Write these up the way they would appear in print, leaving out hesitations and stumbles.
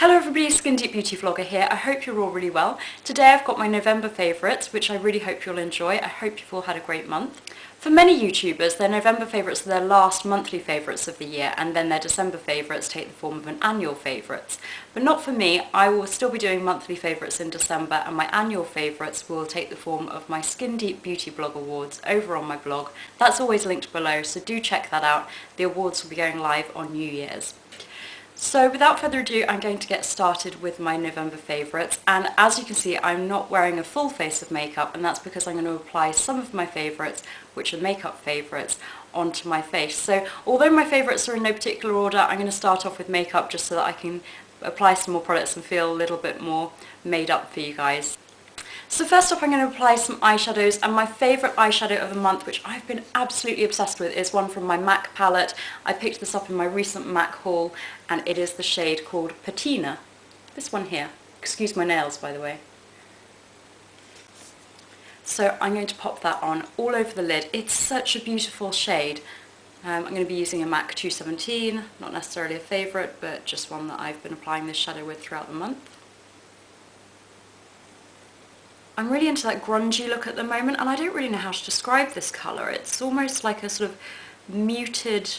Hello everybody, Skin Deep Beauty Vlogger here. I hope you're all really well. Today I've got my November favourites, which I really hope you'll enjoy. I hope you've all had a great month. For many YouTubers, their November favourites are their last monthly favourites of the year, and then their December favourites take the form of an annual favourites. But not for me. I will still be doing monthly favourites in December, and my annual favourites will take the form of my Skin Deep Beauty Blog Awards over on my blog. That's always linked below, so do check that out. The awards will be going live on New Year's. So without further ado, I'm going to get started with my November favourites, and as you can see I'm not wearing a full face of makeup, and that's because I'm going to apply some of my favourites, which are makeup favourites, onto my face. So although my favourites are in no particular order, I'm going to start off with makeup just so that I can apply some more products and feel a little bit more made up for you guys. So first up I'm going to apply some eyeshadows, and my favourite eyeshadow of the month, which I've been absolutely obsessed with, is one from my MAC palette. I picked this up in my recent MAC haul, and it is the shade called Patina. This one here. Excuse my nails, by the way. So I'm going to pop that on all over the lid. It's such a beautiful shade. I'm going to be using a MAC 217, not necessarily a favourite, but just one that I've been applying this shadow with throughout the month. I'm really into that grungy look at the moment, and I don't really know how to describe this colour. It's almost like a sort of muted,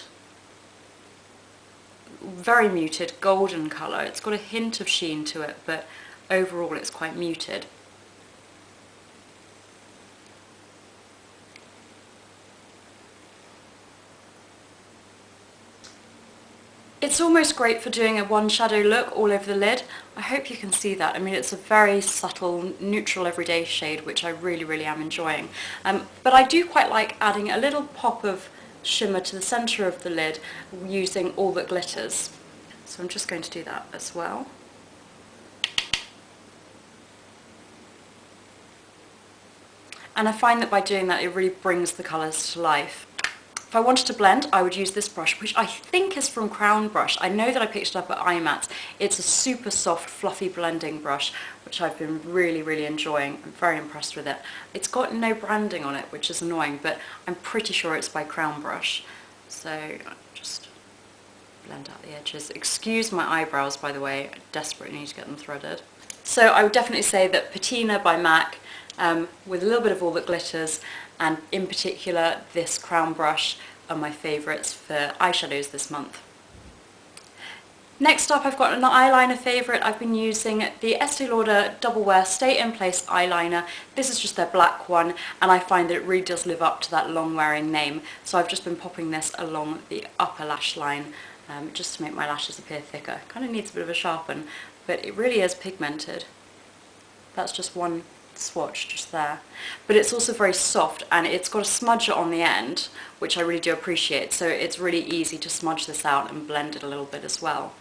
very muted golden colour. It's got a hint of sheen to it, but overall it's quite muted. It's almost great for doing a one shadow look all over the lid. I hope you can see that. I mean, it's a very subtle, neutral, everyday shade, which I really am enjoying. But I do quite like adding a little pop of shimmer to the centre of the lid using All That Glitters. So I'm just going to do that as well. And I find that by doing that, it really brings the colours to life. If I wanted to blend, I would use this brush, which I think is from Crown Brush. I know that I picked it up at iMats. It's a super soft, fluffy blending brush, which I've been really enjoying. I'm very impressed with it. It's got no branding on it, which is annoying, but I'm pretty sure it's by Crown Brush. So just blend out the edges. Excuse my eyebrows, by the way. I desperately need to get them threaded. So I would definitely say that Patina by MAC, with a little bit of All That Glitters, and in particular this Crown Brush, are my favourites for eyeshadows this month. Next up I've got an eyeliner favourite. I've been using the Estee Lauder Double Wear Stay In Place eyeliner. This is just their black one, and I find that it really does live up to that long wearing name. So I've just been popping this along the upper lash line just to make my lashes appear thicker. Kind of needs a bit of a sharpen, but it really is pigmented. That's just one swatch just there, but it's also very soft, and it's got a smudger on the end, which I really do appreciate, so it's really easy to smudge this out and blend it a little bit as well.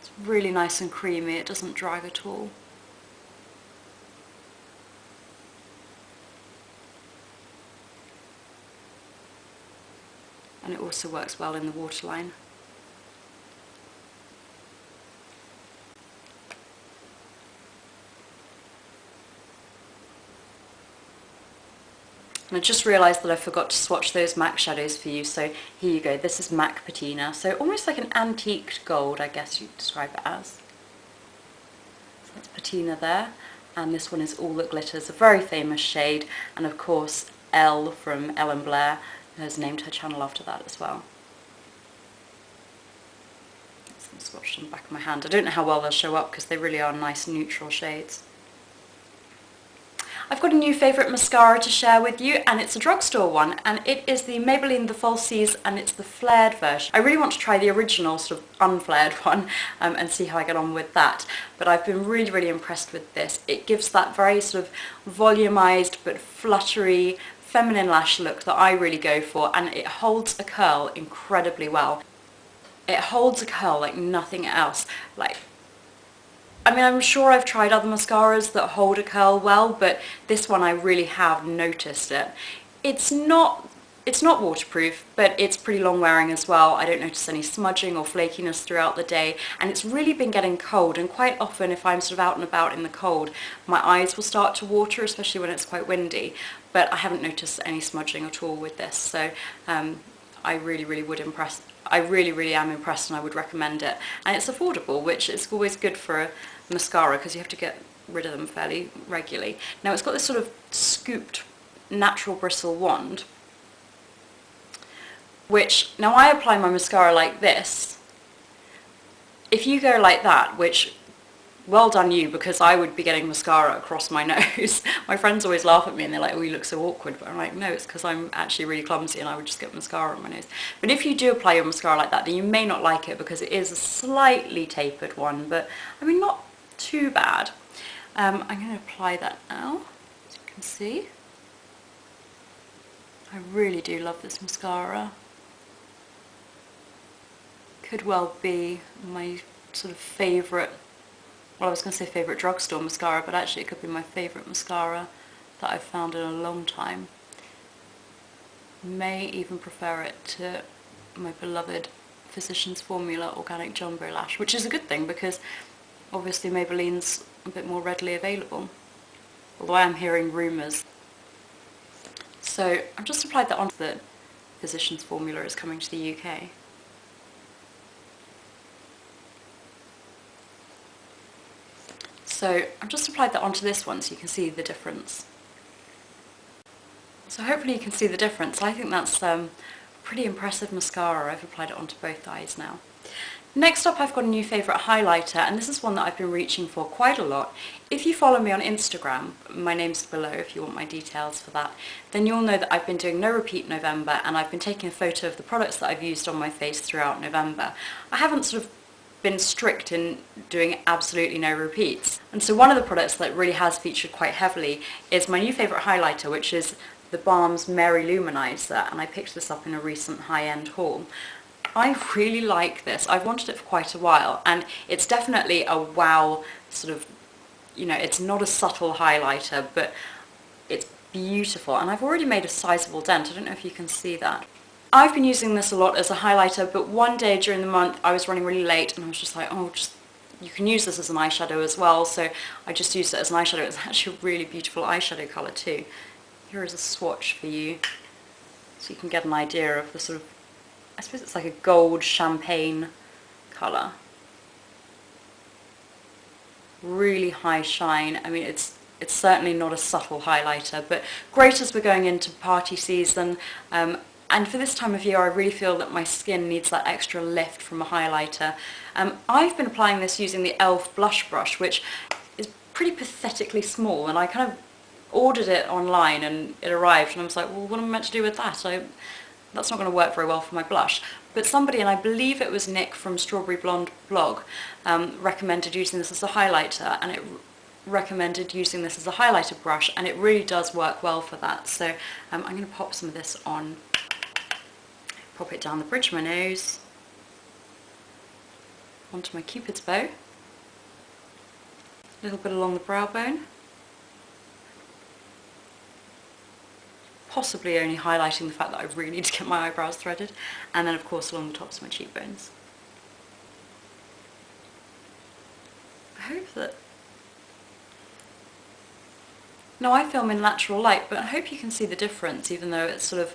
It's really nice and creamy, it doesn't drag at all. And it also works well in the waterline. And I just realised that I forgot to swatch those MAC shadows for you, so here you go. This is MAC Patina, so almost like an antiqued gold, I guess you'd describe it as. So that's Patina there, and this one is All That Glitters, a very famous shade, and of course Elle from Ellen Blair has named her channel after that as well. Some swatched on the back of my hand. I don't know how well they'll show up because they really are nice neutral shades. I've got a new favourite mascara to share with you, and it's a drugstore one, and it is the Maybelline the Falsies, and it's the flared version. I really want to try the original sort of unflared one and see how I get on with that, but I've been really impressed with this. It gives that very sort of volumized but fluttery feminine lash look that I really go for, and it holds a curl incredibly well. It holds a curl like nothing else. I mean, I'm sure I've tried other mascaras that hold a curl well, but this one I really have noticed it. It's not waterproof, but it's pretty long wearing as well. I don't notice any smudging or flakiness throughout the day, and it's really been getting cold, and quite often if I'm sort of out and about in the cold, my eyes will start to water, especially when it's quite windy. but I haven't noticed any smudging at all with this, so I really am impressed, and I would recommend it. And it's affordable, which is always good for a mascara because you have to get rid of them fairly regularly. Now it's got this sort of scooped natural bristle wand, which, now I apply my mascara like this. If you go like that, which, well done you, because I would be getting mascara across my nose. My friends always laugh at me and they're like, oh, you look so awkward, but I'm like, no, it's because I'm actually really clumsy and I would just get mascara on my nose. But if you do apply your mascara like that, then you may not like it because it is a slightly tapered one, but I mean, not too bad. I'm going to apply that now, as you can see. I really do love this mascara. Could well be my sort of favourite, well, I was going to say favourite drugstore mascara, but actually it could be my favourite mascara that I've found in a long time. May even prefer it to my beloved Physicians Formula Organic Jumbo Lash, which is a good thing because obviously Maybelline's a bit more readily available, although I am hearing rumours. So I've just applied that onto the Physicians Formula is coming to the UK. So I've just applied that onto this one so you can see the difference. So hopefully you can see the difference. I think that's pretty impressive mascara. I've applied it onto both eyes now. Next up, I've got a new favourite highlighter, and this is one that I've been reaching for quite a lot. If you follow me on Instagram, my name's below if you want my details for that, then you'll know that I've been doing No Repeat November, and I've been taking a photo of the products that I've used on my face throughout November. I haven't sort of been strict in doing absolutely no repeats. And so one of the products that really has featured quite heavily is my new favourite highlighter, which is the Balm's Mary Lou-Manizer, and I picked this up in a recent high-end haul. I really like this. I've wanted it for quite a while, and it's definitely a wow sort of, you know, it's not a subtle highlighter, but it's beautiful, and I've already made a sizable dent. I don't know if you can see that. I've been using this a lot as a highlighter, but one day during the month I was running really late and I was just like, oh, you can use this as an eyeshadow as well, so I just used it as an eyeshadow. It's actually a really beautiful eyeshadow colour too. Here is a swatch for you, so you can get an idea of the sort of, I suppose it's like a gold champagne colour. Really high shine. I mean, it's certainly not a subtle highlighter, but great as we're going into party season. And for this time of year, I really feel that my skin needs that extra lift from a highlighter. I've been applying this using the e.l.f. blush brush, which is pretty pathetically small, and I kind of ordered it online and it arrived, and I was like, well, what am I meant to do with that? That's not going to work very well for my blush. But somebody, and I believe it was Nick from Strawberry Blonde blog, recommended using this as a highlighter, and it recommended using this as a highlighter brush, and it really does work well for that. So I'm going to pop some of this on. Pop it down the bridge of my nose, onto my cupid's bow, a little bit along the brow bone, possibly only highlighting the fact that I really need to get my eyebrows threaded, and then of course along the tops of my cheekbones. I hope that... Now I film in natural light, but I hope you can see the difference, even though it's sort of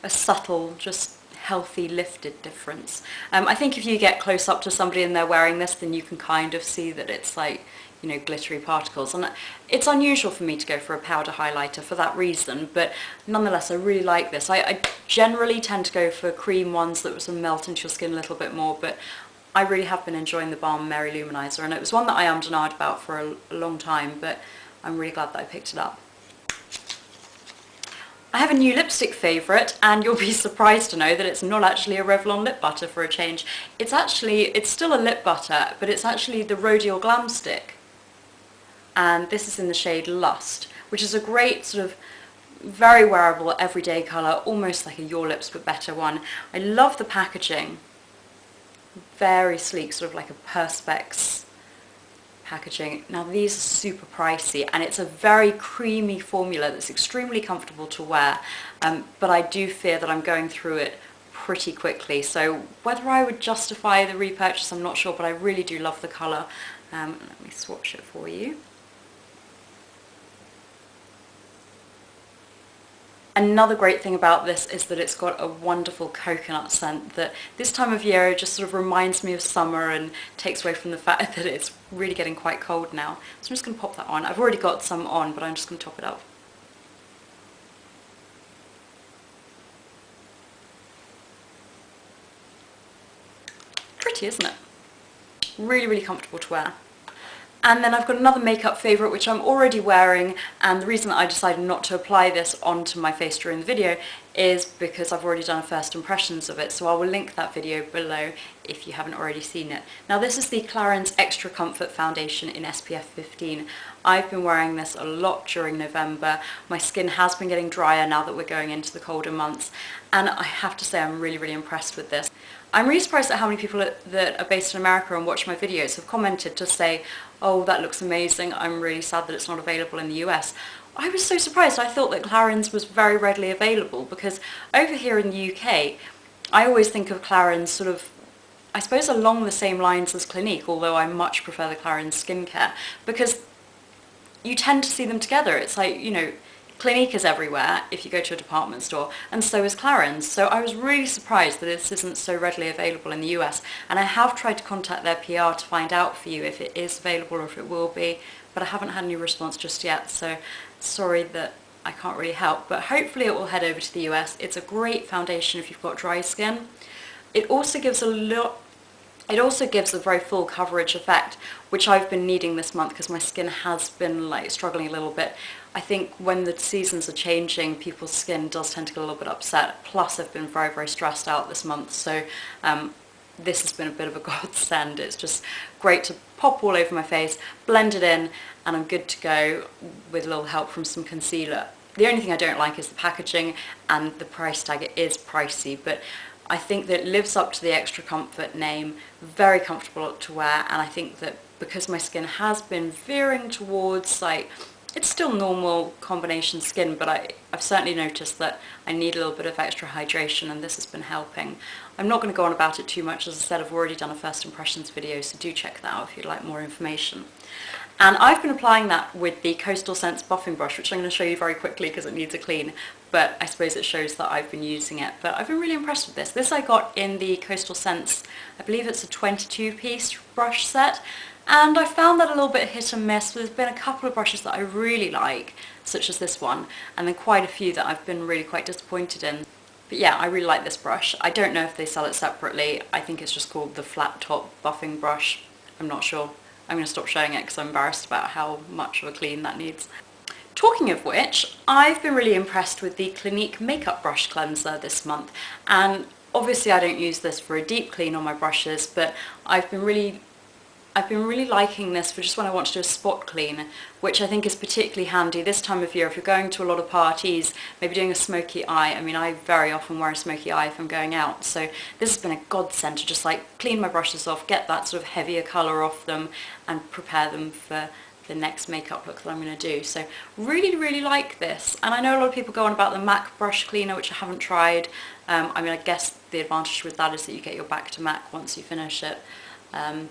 a subtle, just healthy lifted difference. I think if you get close up to somebody and they're wearing this, then you can kind of see that it's like, you know, glittery particles, and it's unusual for me to go for a powder highlighter for that reason, but nonetheless I really like this. I generally tend to go for cream ones that sort of melt into your skin a little bit more, but I really have been enjoying the Balm Mary Lou-Manizer, and it was one that I ummed and ahed about for a long time, but I'm really glad that I picked it up. I have a new lipstick favourite, and you'll be surprised to know that it's not actually a Revlon lip butter for a change. It's still a lip butter, but it's actually the Rodial Glamstick. And this is in the shade Lust, which is a great sort of very wearable everyday colour, almost like a Your Lips but better one. I love the packaging. Very sleek, sort of like a Perspex packaging. Now these are super pricey, and it's a very creamy formula that's extremely comfortable to wear, but I do fear that I'm going through it pretty quickly, so whether I would justify the repurchase I'm not sure, but I really do love the colour. Let me swatch it for you. Another great thing about this is that it's got a wonderful coconut scent that this time of year just sort of reminds me of summer and takes away from the fact that it's really getting quite cold now. So I'm just going to pop that on. I've already got some on, but I'm just going to top it up. Pretty, isn't it? Really, really comfortable to wear. And then I've got another makeup favourite which I'm already wearing, and the reason that I decided not to apply this onto my face during the video is because I've already done a first impressions of it, so I will link that video below if you haven't already seen it. Now this is the Clarins Extra Comfort Foundation in SPF 15. I've been wearing this a lot during November. My skin has been getting drier now that we're going into the colder months, and I have to say I'm really, really impressed with this. I'm really surprised at how many people that are based in America and watch my videos have commented to say, oh, that looks amazing, I'm really sad that it's not available in the US. I was so surprised. I thought that Clarins was very readily available because over here in the UK, I always think of Clarins sort of, I suppose along the same lines as Clinique, although I much prefer the Clarins skincare, because you tend to see them together. It's like, you know, Clinique is everywhere if you go to a department store, and so is Clarins. So I was really surprised that this isn't so readily available in the US, and I have tried to contact their PR to find out for you if it is available or if it will be, but I haven't had any response just yet, so sorry that I can't really help, but hopefully it will head over to the US. It's a great foundation if you've got dry skin. It also gives a very full coverage effect, which I've been needing this month because my skin has been like struggling a little bit. I think when the seasons are changing, people's skin does tend to get a little bit upset. Plus I've been very, very stressed out this month, so this has been a bit of a godsend. It's just great to pop all over my face, blend it in, and I'm good to go with a little help from some concealer. The only thing I don't like is the packaging and the price tag. It is pricey, but I think that it lives up to the Extra Comfort name, very comfortable to wear, and I think that because my skin has been veering towards, like, it's still normal combination skin, but I've certainly noticed that I need a little bit of extra hydration, and this has been helping. I'm not going to go on about it too much. As I said, I've already done a first impressions video, so do check that out if you'd like more information. And I've been applying that with the Coastal Scents buffing brush, which I'm going to show you very quickly because it needs a clean, but I suppose it shows that I've been using it. But I've been really impressed with this. This I got in the Coastal Scents, I believe it's a 22-piece brush set, and I found that a little bit hit and miss. There's been a couple of brushes that I really like, such as this one, and then quite a few that I've been really quite disappointed in. But yeah, I really like this brush. I don't know if they sell it separately. I think it's just called the flat top buffing brush. I'm not sure. I'm going to stop showing it because I'm embarrassed about how much of a clean that needs. Talking of which, I've been really impressed with the Clinique Makeup Brush Cleanser this month, and obviously I don't use this for a deep clean on my brushes, but I've been really liking this for just when I want to do a spot clean, which I think is particularly handy this time of year if you're going to a lot of parties, maybe doing a smoky eye. I mean, I very often wear a smoky eye if I'm going out, so this has been a godsend to just like clean my brushes off, get that sort of heavier colour off them, and prepare them for the next makeup look that I'm going to do. So really, really like this. And I know a lot of people go on about the MAC brush cleaner, which I haven't tried. I mean, I guess the advantage with that is that you get your back to MAC once you finish it. And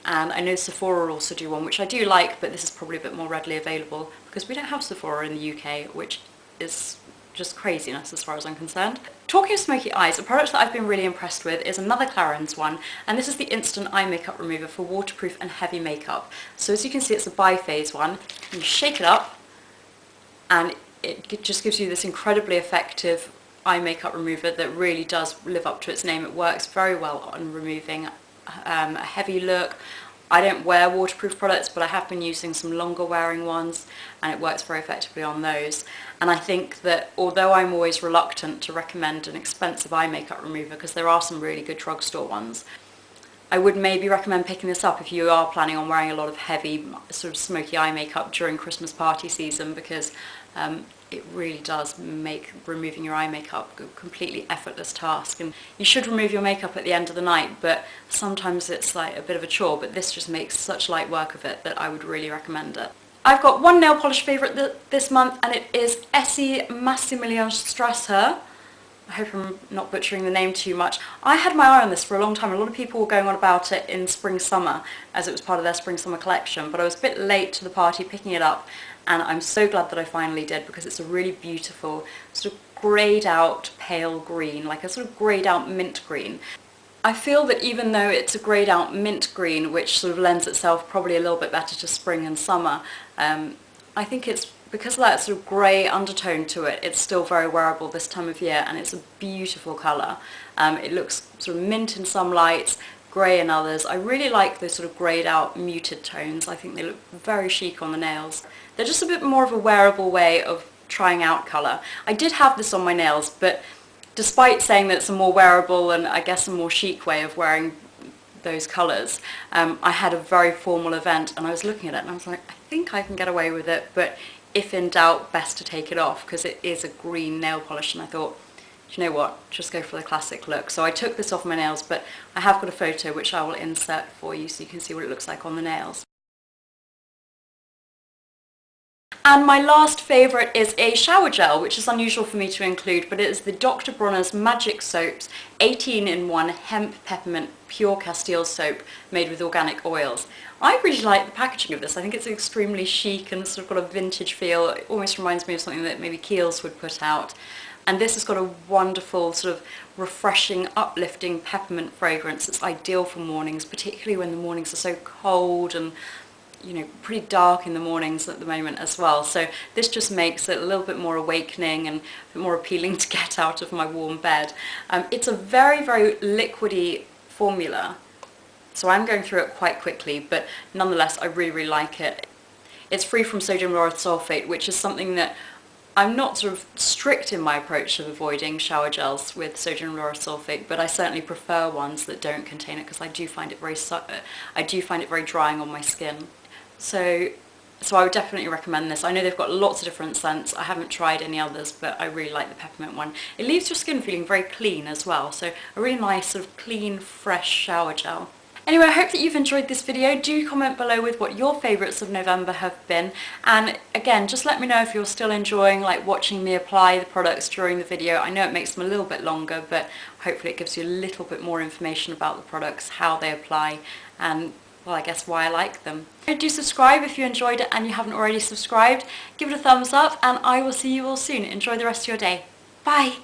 I know Sephora also do one, which I do like, but this is probably a bit more readily available because we don't have Sephora in the UK, which is just craziness as far as I'm concerned. Talking of smoky eyes, a product that I've been really impressed with is another Clarins one, and this is the Instant Eye Makeup Remover for waterproof and heavy makeup. So as you can see, it's a bi-phase one. You shake it up, and it just gives you this incredibly effective eye makeup remover that really does live up to its name. It works very well on removing a heavy look. I don't wear waterproof products, but I have been using some longer wearing ones, and it works very effectively on those. And I think that although I'm always reluctant to recommend an expensive eye makeup remover because there are some really good drugstore ones, I would maybe recommend picking this up if you are planning on wearing a lot of heavy sort of smoky eye makeup during Christmas party season, because it really does make removing your eye makeup a completely effortless task. And you should remove your makeup at the end of the night, but sometimes it's like a bit of a chore, but this just makes such light work of it that I would really recommend it. I've got one nail polish favourite this month, and it is Essie Maximillian Strasse. I hope I'm not butchering the name too much. I had my eye on this for a long time. A lot of people were going on about it in spring-summer as it was part of their spring-summer collection, but I was a bit late to the party picking it up, and I'm so glad that I finally did, because it's a really beautiful sort of greyed out pale green, like a sort of greyed out mint green. I feel that even though it's a greyed out mint green, which sort of lends itself probably a little bit better to spring and summer, I think it's because of that sort of grey undertone to it, it's still very wearable this time of year, and it's a beautiful colour. It looks sort of mint in some lights, grey in others. I really like those sort of greyed out muted tones. I think they look very chic on the nails. They're just a bit more of a wearable way of trying out colour. I did have this on my nails, but despite saying that it's a more wearable and I guess a more chic way of wearing those colours, I had a very formal event and I was looking at it and I was like, I think I can get away with it, but if in doubt, best to take it off, because it is a green nail polish, and I thought, do you know what, just go for the classic look. So I took this off my nails, but I have got a photo which I will insert for you so you can see what it looks like on the nails. And my last favourite is a shower gel, which is unusual for me to include, but it is the Dr. Bronner's Magic Soaps 18-in-1 Hemp Peppermint Pure Castile Soap made with organic oils. I really like the packaging of this. I think it's extremely chic and sort of got a vintage feel. It almost reminds me of something that maybe Kiehl's would put out. And this has got a wonderful sort of refreshing, uplifting peppermint fragrance. It's ideal for mornings, particularly when the mornings are so cold and, you know, pretty dark in the mornings at the moment as well. So this just makes it a little bit more awakening and a bit more appealing to get out of my warm bed. It's a very, very liquidy formula, so I'm going through it quite quickly, but nonetheless I really, really like it. It's free from sodium lauryl sulfate, which is something that I'm not sort of strict in my approach of avoiding shower gels with sodium lauryl sulfate, but I certainly prefer ones that don't contain it, because I do find it very drying on my skin. So I would definitely recommend this. I know they've got lots of different scents. I haven't tried any others, but I really like the peppermint one. It leaves your skin feeling very clean as well, so a really nice sort of clean, fresh shower gel. Anyway, I hope that you've enjoyed this video. Do comment below with what your favourites of November have been, and again, just let me know if you're still enjoying watching me apply the products during the video. I know it makes them a little bit longer, but hopefully it gives you a little bit more information about the products, how they apply, and well, I guess why I like them. Do subscribe if you enjoyed it and you haven't already subscribed. Give it a thumbs up, and I will see you all soon. Enjoy the rest of your day. Bye!